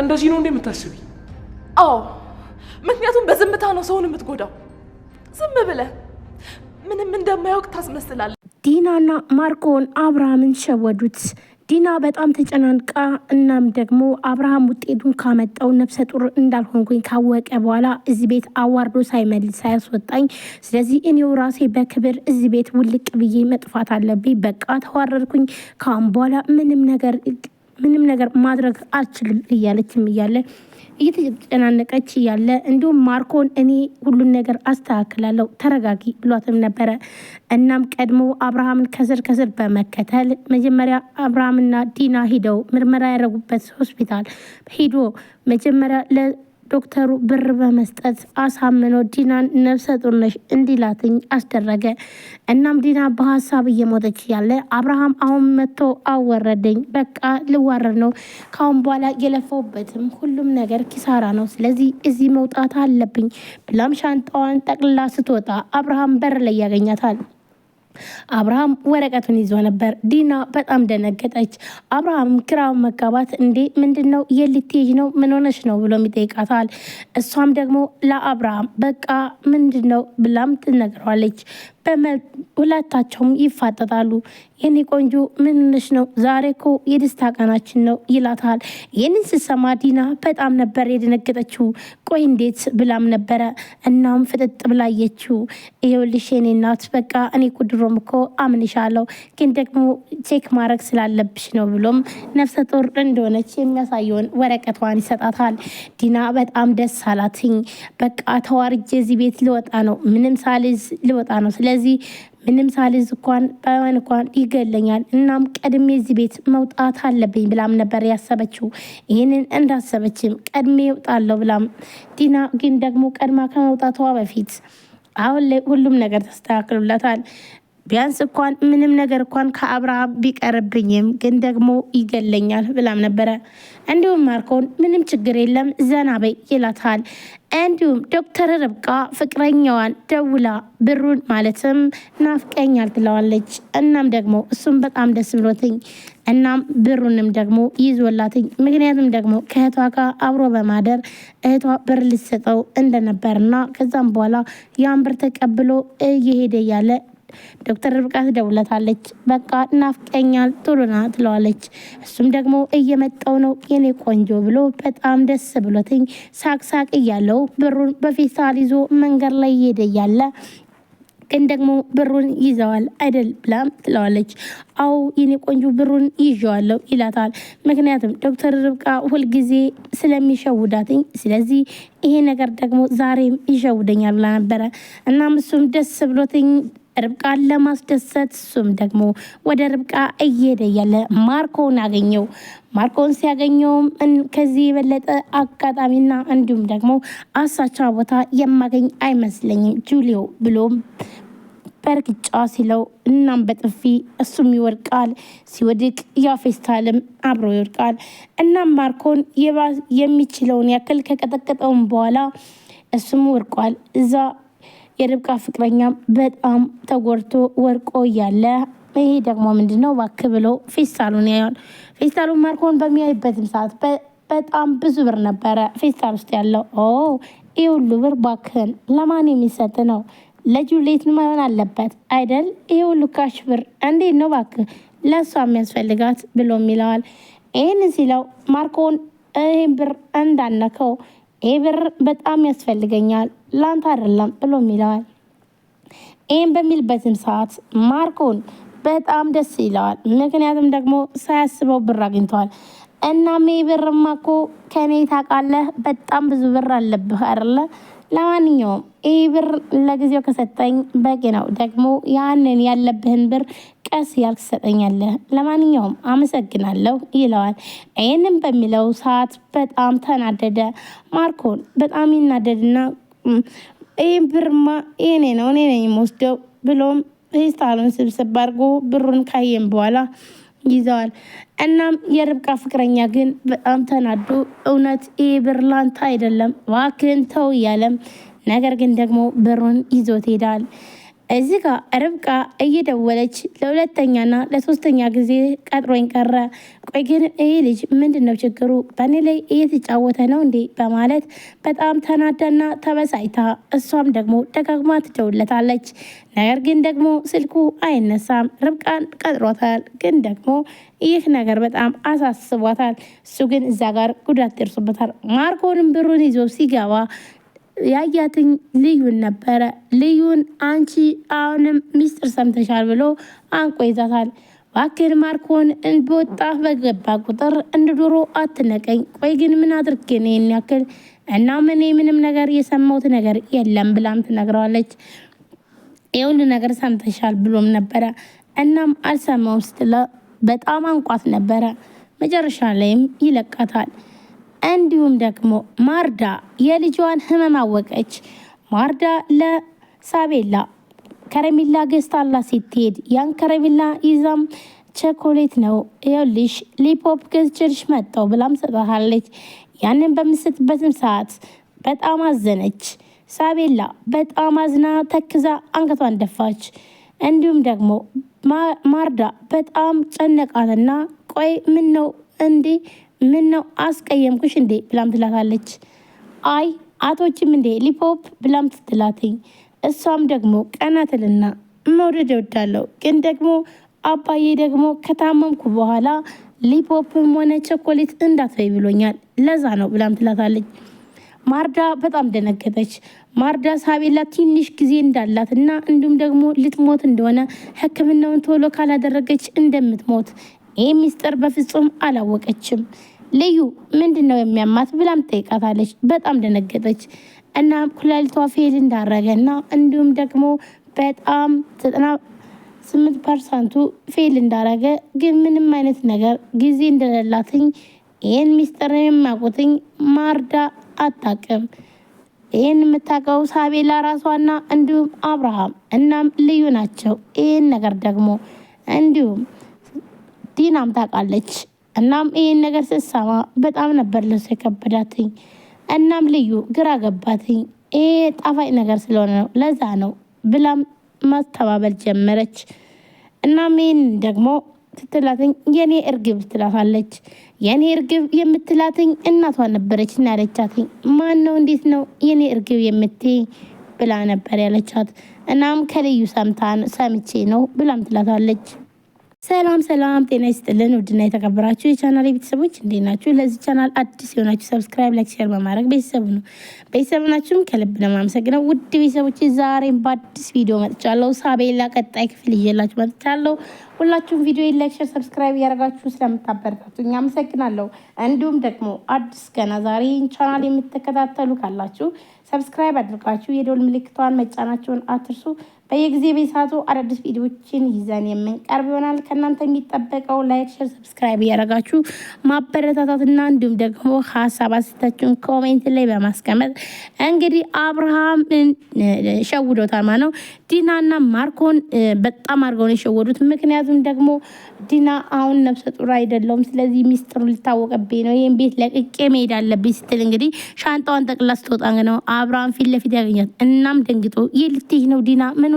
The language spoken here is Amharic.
እንደዚህ ነው እንደምታስቢ? አዎ፣ ምክንያቱም በዝምታ ነው ሰውን የምትጎዳው። ዝም ብለህ ምንም እንደማያውቅ ታስመስላለህ። ዲናና ማርኮን አብርሃምን ሸወዱት። ዲና በጣም ተጨናንቃ እናም ደግሞ አብርሃም ውጤቱን ካመጣው ነፍሰ ጡር እንዳልሆንኩኝ ካወቀ በኋላ እዚህ ቤት አዋርዶ ሳይመልስ ሳያስወጣኝ፣ ስለዚህ እኔው ራሴ በክብር እዚህ ቤት ውልቅ ብዬ መጥፋት አለብኝ። በቃ ተዋረድኩኝ። ካሁን በኋላ ምንም ነገር ማድረግ አልችልም እያለችም እያለ እየተጨናነቀች እያለ እንዲሁም ማርኮን እኔ ሁሉን ነገር አስተካክላለሁ ተረጋጊ ብሏትም ነበረ። እናም ቀድሞ አብርሃምን ከስር በመከተል መጀመሪያ አብርሃምና ዲና ሂደው ምርመራ ያደረጉበት ሆስፒታል ሂዶ መጀመሪያ ዶክተሩ ብር በመስጠት አሳምኖ ዲናን ነፍሰ ጡር ነሽ እንዲላትኝ አስደረገ። እናም ዲና በሀሳብ እየሞተች ያለ አብርሃም አሁን መጥቶ አወረደኝ፣ በቃ ልዋረድ ነው፣ ካሁን በኋላ የለፈውበትም ሁሉም ነገር ኪሳራ ነው፣ ስለዚህ እዚህ መውጣት አለብኝ ብላም ሻንጣዋን ጠቅልላ ስትወጣ አብርሃም በር ላይ ያገኛታል። አብርሃም ወረቀቱን ይዞ ነበር። ዲና በጣም ደነገጠች። አብርሃም ግራ መጋባት እንዴ ምንድነው የልትሄጂ ነው ምን ሆነሽ ነው ብሎ ይጠይቃታል። እሷም ደግሞ ለአብርሃም በቃ ምንድነው ብላም ትነግረዋለች። ሁለታቸውም ይፋጠጣሉ። የኔ ቆንጆ ምን ሆነሽ ነው? ዛሬ እኮ የደስታ ቀናችን ነው ይላታል። ይህንን ስትሰማ ዲና በጣም ነበር የደነገጠችው። ቆይ እንዴት ብላም ነበረ። እናም ፍጥጥ ብላየችው። ይኸውልሽ የኔ እናት በቃ እኔ ድሮም እኮ አምንሻለሁ፣ ግን ደግሞ ቼክ ማድረግ ስላለብሽ ነው ብሎም ነፍሰ ጡር እንደሆነች የሚያሳየውን ወረቀቷን ይሰጣታል። ዲና በጣም ደስ አላትኝ። በቃ ተዋርጄ እዚህ ቤት ልወጣ ነው፣ ምንም ሳልይዝ ልወጣ ነው። ስለዚህ ምንም ሳልይዝ እንኳን ይገለኛል። እናም ቀድሜ እዚህ ቤት መውጣት አለብኝ ብላም ነበር ያሰበችው። ይህንን እንዳሰበችም ቀድሜ እወጣለሁ ብላም ዲና ግን ደግሞ ቀድማ ከመውጣቷ በፊት አሁን ላይ ሁሉም ነገር ተስተካክሎላታል። ቢያንስ ምንም ነገር ከአብርሃም ቢቀርብኝም ግን ደግሞ ይገለኛል ብላም ነበረ። እንዲሁም ማርኮን ምንም ችግር የለም ዘና በይ ይላታል። እንዲሁም ዶክተር ርብቃ ፍቅረኛዋን ደውላ ብሩን ማለትም ናፍቀኛል ትለዋለች። እናም ደግሞ እሱም በጣም ደስ ብሎትኝ እናም ብሩንም ደግሞ ይዞላትኝ ምክንያቱም ደግሞ ከእህቷ ጋር አብሮ በማደር እህቷ ብር ልትሰጠው እንደነበርና ከዛም በኋላ ያን ብር ተቀብሎ እየሄደ ያለ ዶክተር ርብቃ ትደውለታለች። በቃ ናፍቀኛል ቶሎና ትለዋለች። እሱም ደግሞ እየመጣው ነው የኔ ቆንጆ ብሎ በጣም ደስ ብሎትኝ ሳቅ እያለው ብሩን በፌስታል ይዞ መንገድ ላይ እየሄደ ያለ ግን ደግሞ ብሩን ይዘዋል አይደል ብላም ትለዋለች። አው የኔ ቆንጆ ብሩን ይዤዋለሁ ይላታል። ምክንያቱም ዶክተር ርብቃ ሁልጊዜ ስለሚሸውዳትኝ ስለዚህ ይሄ ነገር ደግሞ ዛሬም ይሸውደኛል ብላ ነበረ። እናም እሱም ደስ ብሎትኝ ርብቃን ለማስደሰት እሱም ደግሞ ወደ ርብቃ እየሄደ ያለ ማርኮን አገኘው። ማርኮን ሲያገኘውም ከዚህ የበለጠ አጋጣሚና እንዲሁም ደግሞ አሳቻ ቦታ የማገኝ አይመስለኝም ጁሊዮ ብሎም በርግጫ ሲለው እናም በጥፊ እሱም ይወድቃል። ሲወድቅ ያፌስታልም አብሮ ይወድቃል። እናም ማርኮን የሚችለውን ያክል ከቀጠቀጠውም በኋላ እሱም ወድቋል። እዛ የርብቃ ፍቅረኛ በጣም ተጎድቶ ወርቆ እያለ ይሄ ደግሞ ምንድነው እባክህ ብሎ ፌስታሉን ያያል። ፌስታሉን ማርኮን በሚያይበትም ሰዓት በጣም ብዙ ብር ነበረ ፌስታል ውስጥ ያለው። ይህ ሁሉ ብር እባክህን ለማን የሚሰጥ ነው? ለጁሌት መሆን አለበት አይደል? ይህ ሁሉ ካሽ ብር እንዴት ነው እባክህ ለእሷ የሚያስፈልጋት ብሎም ይለዋል። ይህን ሲለው ማርኮን ይህን ብር እንዳነከው ይህ ብር በጣም ያስፈልገኛል ላንተ አይደለም ብሎም ይለዋል። ይህን በሚልበትም ሰዓት ማርኮን በጣም ደስ ይለዋል። ምክንያቱም ደግሞ ሳያስበው ብር አግኝተዋል። እናም ይህ ብርማ እኮ ከኔ ታውቃለህ በጣም ብዙ ብር አለብህ አይደለ? ለማንኛውም ይህ ብር ለጊዜው ከሰጠኝ በቂ ነው። ደግሞ ያንን ያለብህን ብር ቀስ ያልክ ትሰጠኛለህ። ለማንኛውም አመሰግናለሁ ይለዋል። ይህንም በሚለው ሰዓት በጣም ተናደደ። ማርኮን በጣም ይናደድና ይህ ብርማ የኔ ነው እኔ ነኝ የምወስደው ብሎም ፌስታሉን ስብስብ አድርጎ ብሩን ካየም በኋላ ይዘዋል። እናም የርብቃ ፍቅረኛ ግን በጣም ተናዶ እውነት ይህ ብር ላንተ አይደለም እባክህን ተው እያለም ነገር ግን ደግሞ ብሩን ይዞት ሄዳል። እዚህ ጋር ርብቃ እየደወለች ለሁለተኛና ለሶስተኛ ጊዜ ቀጥሮኝ ቀረ። ቆይ ግን ይህ ልጅ ምንድነው ችግሩ? በእኔ ላይ እየተጫወተ ነው እንዴ? በማለት በጣም ተናዳና ተበሳይታ እሷም ደግሞ ደጋግማ ትደውለታለች። ነገር ግን ደግሞ ስልኩ አይነሳም። ርብቃን ቀጥሮታል፣ ግን ደግሞ ይህ ነገር በጣም አሳስቧታል። እሱ ግን እዛ ጋር ጉዳት ደርሶበታል። ማርኮንም ብሩን ይዞ ሲገባ ያያትኝ ልዩን ነበረ። ልዩን አንቺ አሁንም ሚስጥር ሰምተሻል ብሎ አንቆ ይዛታል። እባክህን ማርኮን በወጣ በገባ ቁጥር እንደ ዶሮ አትነቀኝ። ቆይ ግን ምን አድርጌ ነው ይህን ያክል? እና ምንም ነገር የሰማሁት ነገር የለም ብላም ትነግረዋለች። የሁሉ ነገር ሰምተሻል ብሎም ነበረ። እናም አልሰማውም ስትለ በጣም አንቋት ነበረ። መጨረሻ ላይም ይለቃታል። እንዲሁም ደግሞ ማርዳ የልጇን ህመም አወቀች። ማርዳ ለሳቤላ ከረሜላ ገዝታላት ስትሄድ ያን ከረሜላ ይዛም ቸኮሌት ነው ይኸውልሽ ሊፖፕ ገዝቼልሽ መጣሁ ብላም ሰጣታለች። ያንን በምስትበትም ሰዓት በጣም አዘነች። ሳቤላ በጣም አዝና ተክዛ አንገቷን ደፋች። እንዲሁም ደግሞ ማርዳ በጣም ጨነቃትና ቆይ ምን ነው እንዴ? ምን ነው አስቀየምኩሽ እንዴ? ብላም ትላታለች። አይ አቶችም እንዴ ሊፖፕ ብላም ትትላትኝ። እሷም ደግሞ ቀናትልና መውደድ እወዳለሁ፣ ግን ደግሞ አባዬ ደግሞ ከታመምኩ በኋላ ሊፖፕም ሆነ ቸኮሌት እንዳትበይ ብሎኛል፣ ለዛ ነው ብላም ትላታለች። ማርዳ በጣም ደነገጠች። ማርዳ ሳቤላ ትንሽ ጊዜ እንዳላትና እንዲሁም ደግሞ ልትሞት እንደሆነ ሕክምናውን ቶሎ ካላደረገች እንደምትሞት ይህ ሚስጥር በፍጹም አላወቀችም። ልዩ ምንድን ነው የሚያማት ብላም ጠይቃታለች። በጣም ደነገጠች እና ኩላሊቷ ፌል እንዳረገና እንዲሁም ደግሞ በጣም 98% ፌል እንዳረገ ግን ምንም አይነት ነገር ጊዜ እንደሌላትኝ ይህን ሚስጥር የሚያውቁትኝ ማርዳ አታቅም። ይህን የምታውቀው ሳቤላ ራሷና እንዲሁም አብርሃም እናም ልዩ ናቸው። ይህን ነገር ደግሞ እንዲሁም ዲናም ታውቃለች። እናም ይህን ነገር ስትሰማ በጣም ነበር ለሱ የከበዳትኝ። እናም ልዩ ግራ ገባትኝ። ይሄ ጣፋጭ ነገር ስለሆነ ነው ለዛ ነው ብላም ማስተባበል ጀመረች። እናም ይህን ደግሞ ስትላትኝ የኔ እርግብ ትላታለች። የኔ እርግብ የምትላትኝ እናቷ ነበረች እና ያለቻትኝ ማን ነው እንዴት ነው የኔ እርግብ የምትይ ብላ ነበር ያለቻት። እናም ከልዩ ሰምቼ ነው ብላም ትላታለች። ሰላም ጤና ይስጥልን። ውድና የተከበራችሁ የቻናል ቤተሰቦች እንዴት ናችሁ? ለዚህ ቻናል አዲስ የሆናችሁ ሰብስክራይብ፣ ላይክ፣ ሼር በማድረግ ቤተሰብ ናችሁም ከልብ ለማመሰግነው። ውድ ቤተሰቦች ዛሬም በአዲስ ቪዲዮ መጥቻለሁ። ሳቤላ ቀጣይ ክፍል ይዤላችሁ መጥቻለሁ። ሁላችሁም ቪዲዮ ላይክ፣ ሼር፣ ሰብስክራይብ እያደረጋችሁ ስለምታበረታቱኝ አመሰግናለሁ። እንዲሁም ደግሞ አዲስ ገና ዛሬ ቻናል የምትከታተሉ ካላችሁ ሰብስክራይብ አድርጋችሁ የደወል ምልክቷን መጫናችሁን አትርሱ። በየጊዜ በሰዓቱ አዳዲስ ቪዲዮዎችን ይዘን የምንቀርብ ይሆናል። ከእናንተ የሚጠበቀው ላይክ፣ ሼር፣ ሰብስክራይብ እያደረጋችሁ ማበረታታትና እንዲሁም ደግሞ ሀሳብ አስተያየታችሁን ኮሜንት ላይ በማስቀመጥ እንግዲህ አብርሃም ሸውዶታል ማለት ነው። ዲናና ማርኮን በጣም አድርገው ነው የሸወዱት። ምክንያቱም ደግሞ ዲና አሁን ነፍሰ ጡር አይደለሁም፣ ስለዚህ ሚስጥሩ ሊታወቅብኝ ነው፣ ይህን ቤት ለቅቄ መሄድ አለብኝ ስትል እንግዲህ ሻንጣዋን ጠቅላ ስትወጣ ነው አብርሃም ፊት ለፊት ያገኛት። እናም ደንግጦ ይህ ልትሄድ ነው ዲና ምን